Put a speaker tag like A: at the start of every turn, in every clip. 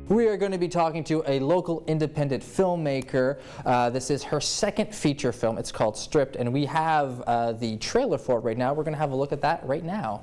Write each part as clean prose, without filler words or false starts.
A: we are going to be talking to a local independent filmmaker. This is her second feature film. It's called Stripped, and we have the trailer for it right now. We're going to have a look at that right now.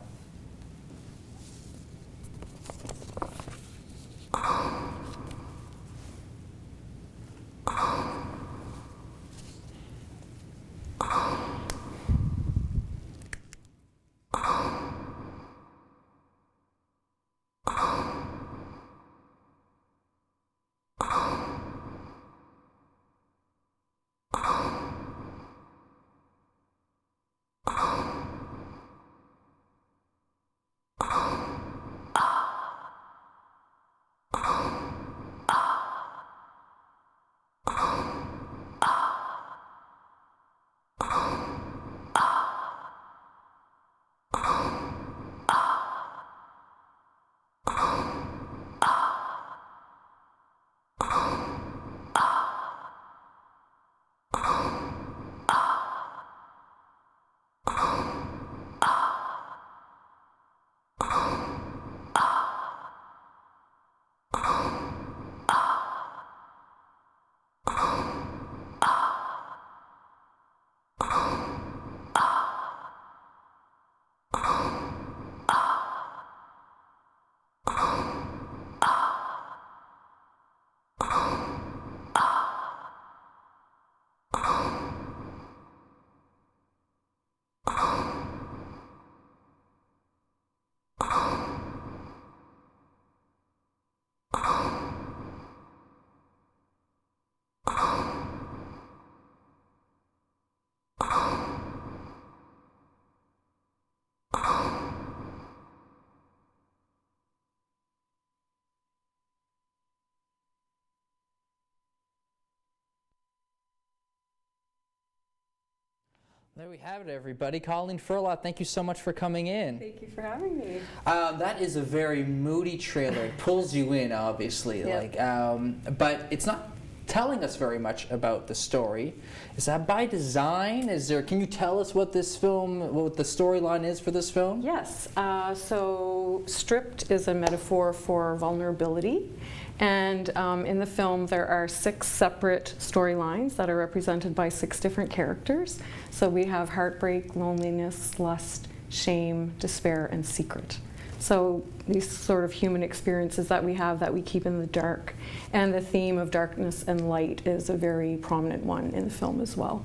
A: There we have it, everybody. Colleen Furlotte, thank you so much for coming in.
B: Thank you for having me.
A: That is a very moody trailer. It pulls you in, obviously.
B: Yep.
A: But it's not telling us very much about the story. Is that by design? Can you tell us what this film, what the storyline is for this film?
B: Yes. So Stripped is a metaphor for vulnerability. And in the film, there are 6 separate storylines that are represented by 6 different characters. So we have heartbreak, loneliness, lust, shame, despair, and secret. So these sort of human experiences that we keep in the dark. And the theme of darkness and light is a very prominent one in the film as well.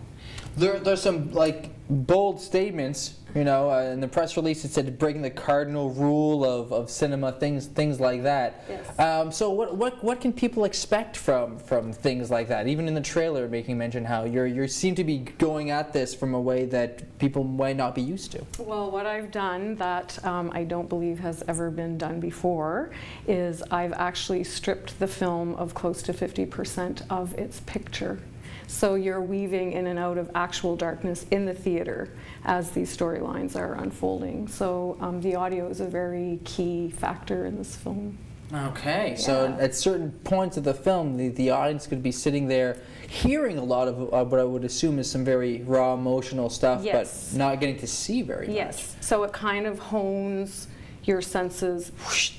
A: There's some bold statements, in the press release it said breaking the cardinal rule of cinema, things like that.
B: Yes.
A: So what can people expect from things like that? Even in the trailer, making mention how you seem to be going at this from a way that people might not be used to.
B: Well, what I've done that I don't believe has ever been done before is I've actually stripped the film of close to 50% of its picture. So you're weaving in and out of actual darkness in the theater as these storylines are unfolding. So the audio is a very key factor in this film.
A: Okay,
B: yeah.
A: So at certain points of the film, the audience could be sitting there hearing a lot of what I would assume is some very raw emotional stuff,
B: yes.
A: But not getting to see very much.
B: Yes, so it kind of hones your senses. Whoosh,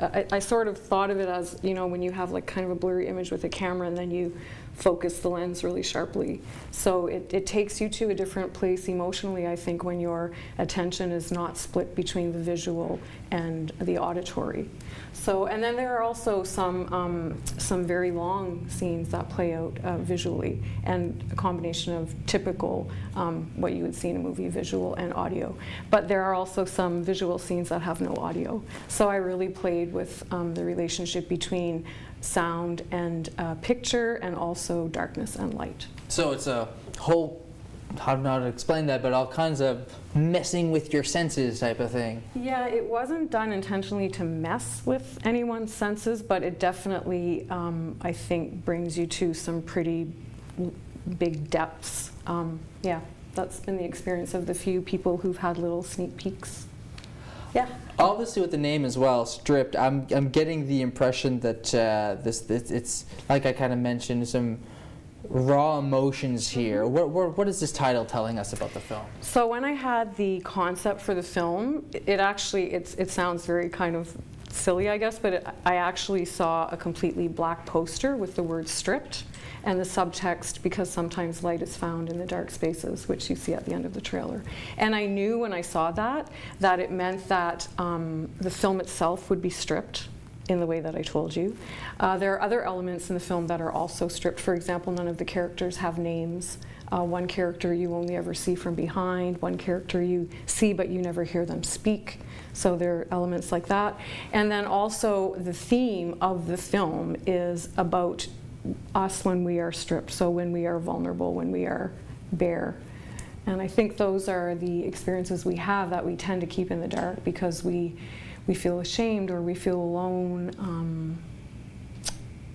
B: I sort of thought of it as, when you have kind of a blurry image with a camera and then you focus the lens really sharply. So it takes you to a different place emotionally, I think, when your attention is not split between the visual and the auditory. So, and then there are also some very long scenes that play out visually, and a combination of typical what you would see in a movie, visual and audio. But there are also some visual scenes that have no audio. So I really played with the relationship between sound and picture, and also darkness and light.
A: So it's a whole, how not to explain that, but all kinds of messing with your senses type of thing.
B: Yeah, it wasn't done intentionally to mess with anyone's senses, but it definitely, I think, brings you to some pretty big depths. Yeah, that's been the experience of the few people who've had little sneak peeks. Yeah.
A: Obviously, with the name as well, Stripped, I'm getting the impression that it's like I kind of mentioned, some raw emotions here. What is this title telling us about the film?
B: So when I had the concept for the film, it sounds very kind of silly, I guess, but I actually saw a completely black poster with the word stripped and the subtext, because sometimes light is found in the dark spaces, which you see at the end of the trailer. And I knew when I saw that it meant that the film itself would be stripped in the way that I told you. There are other elements in the film that are also stripped. For example, none of the characters have names. One character you only ever see from behind, one character you see but you never hear them speak. So there are elements like that. And then also the theme of the film is about us when we are stripped, so when we are vulnerable, when we are bare. And I think those are the experiences we have that we tend to keep in the dark because we feel ashamed or we feel alone.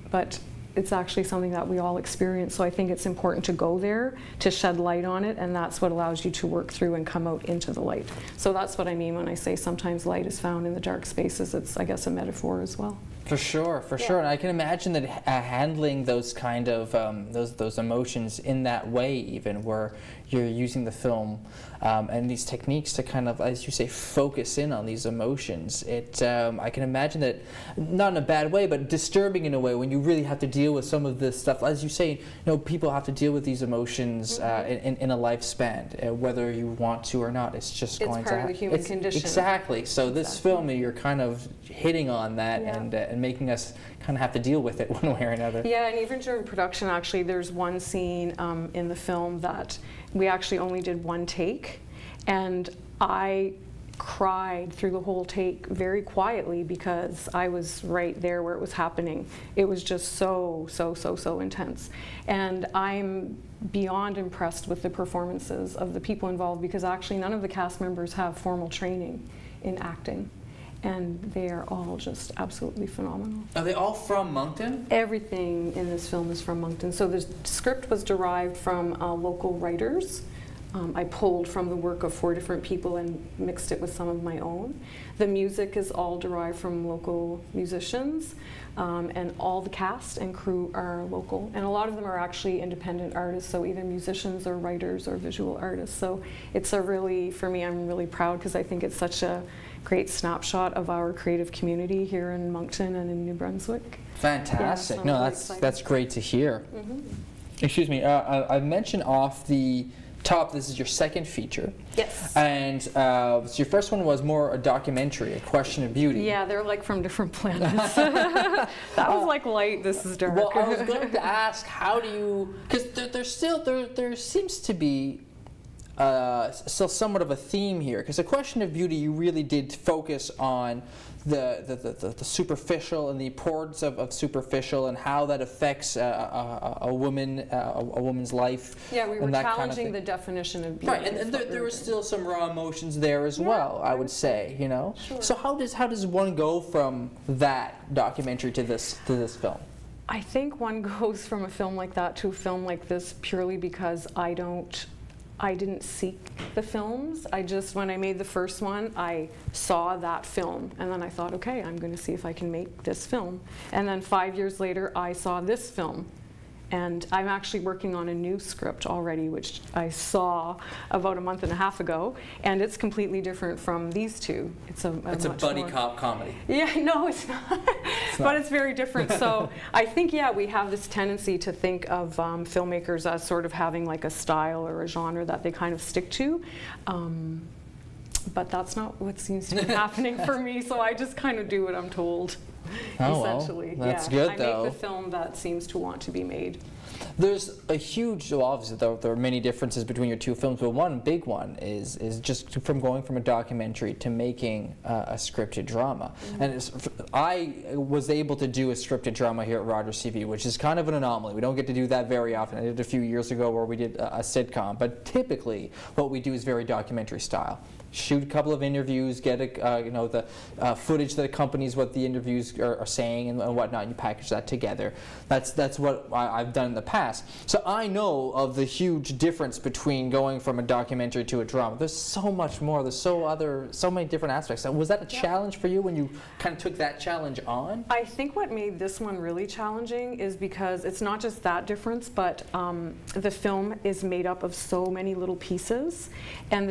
B: But it's actually something that we all experience, so I think it's important to go there, to shed light on it, and that's what allows you to work through and come out into the light. So that's what I mean when I say sometimes light is found in the dark spaces. It's, I guess, a metaphor as well.
A: For sure. And I can imagine that handling those kind of those emotions in that way, even where you're using the film and these techniques to kind of, as you say, focus in on these emotions. I can imagine that, not in a bad way, but disturbing in a way, when you really have to deal with some of this stuff. As you say, people have to deal with these emotions in a lifespan, whether you want to or not. It's just going to happen. It's part of the human condition. Exactly. So this film, you're kind of hitting on that and making us kind of have to deal with it one way or another.
B: Yeah, and even during production, actually, there's one scene in the film that we actually only did one take, and I cried through the whole take very quietly because I was right there where it was happening. It was just so intense. And I'm beyond impressed with the performances of the people involved, because actually none of the cast members have formal training in acting. And they are all just absolutely phenomenal.
A: Are they all from Moncton?
B: Everything in this film is from Moncton. So the script was derived from local writers. I pulled from the work of 4 different people and mixed it with some of my own. The music is all derived from local musicians, and all the cast and crew are local. And a lot of them are actually independent artists, so either musicians or writers or visual artists. So it's a really, for me, I'm really proud because I think it's such a great snapshot of our creative community here in Moncton and in New Brunswick.
A: Fantastic.
B: Yeah,
A: no,
B: really
A: that's great to hear. Mm-hmm. Excuse me, I mentioned off the top, this is your second feature.
B: Yes.
A: And so your first one was more a documentary, A Question of Beauty.
B: Yeah, they're like from different planets. That was like light, this is dark.
A: Well, I was going to ask, how do you, because there seems to be still somewhat of a theme here, because A Question of Beauty, you really did focus on the superficial and the importance of superficial and how that affects a woman's life.
B: Yeah, we were
A: and that
B: challenging
A: kind of
B: the definition of beauty.
A: right, and there were still some raw emotions there as well, I would say,
B: Sure.
A: So how does one go from that documentary to this film?
B: I think one goes from a film like that to a film like this purely because I didn't seek the films. When I made the first one, I saw that film, and then I thought, okay, I'm going to see if I can make this film. And then 5 years later, I saw this film. And I'm actually working on a new script already, which I saw about a month and a half ago, and it's completely different from these two. It's a
A: buddy cop comedy.
B: Yeah, no, it's not. But it's very different. So I think, we have this tendency to think of filmmakers as sort of having like a style or a genre that they kind of stick to. But that's not what seems to be happening for me, so I just kind of do what I'm told. Essentially.
A: Well, that's good, though.
B: I make the film that seems to want to be made.
A: There's a huge, obviously there are many differences between your two films, but one big one is just from going from a documentary to making a scripted drama. Mm-hmm. And I was able to do a scripted drama here at Rogers TV, which is kind of an anomaly. We don't get to do that very often. I did it a few years ago where we did a sitcom, but typically what we do is very documentary style. Shoot a couple of interviews, get the footage that accompanies what the interviews are saying and whatnot, and you package that together. That's what I've done in the past. So I know of the huge difference between going from a documentary to a drama. There's so much more. There's so many different aspects. Was that a challenge for you when you kind of took that challenge on?
B: I think what made this one really challenging is because it's not just that difference, but the film is made up of so many little pieces, and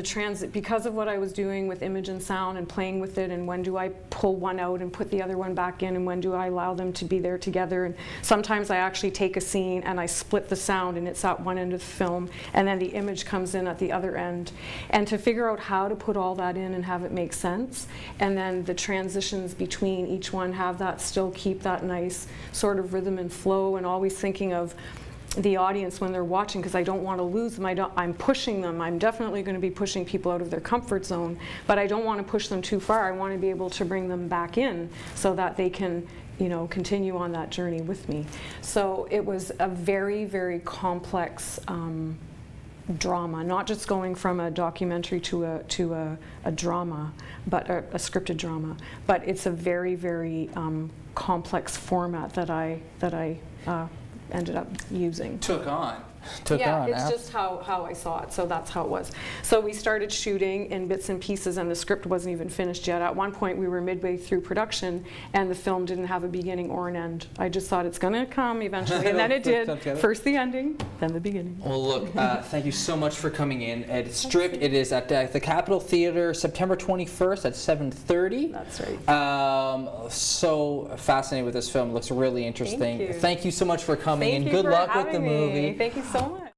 B: because of what I was doing with image and sound and playing with it, and when do I pull one out and put the other one back in, and when do I allow them to be there together, and sometimes I actually take a scene and I split the sound and it's at one end of the film, and then the image comes in at the other end, and to figure out how to put all that in and have it make sense, and then the transitions between each one have that, still keep that nice sort of rhythm and flow, and always thinking of the audience when they're watching, because I don't want to lose them. I'm pushing them. I'm definitely going to be pushing people out of their comfort zone, but I don't want to push them too far. I want to be able to bring them back in so that they can, continue on that journey with me. So it was a very, very complex drama, not just going from a documentary to a drama, but a scripted drama. But it's a very, very complex format that I ended up using.
A: Took on.
B: It's just how I saw it, so that's how it was. So we started shooting in bits and pieces, and the script wasn't even finished yet. At one point we were midway through production and the film didn't have a beginning or an end. I just thought it's going to come eventually, and then it did. First the ending, then the beginning.
A: Well, look, thank you so much for coming in. It's Stripped. It is at the Capitol Theatre, September 21st at 7:30.
B: That's right.
A: So fascinated with this film. It looks really interesting.
B: Thank you.
A: Thank you so much for coming,
B: Thank
A: and
B: you
A: good
B: for
A: luck with
B: having
A: the movie.
B: me. Thank you so much.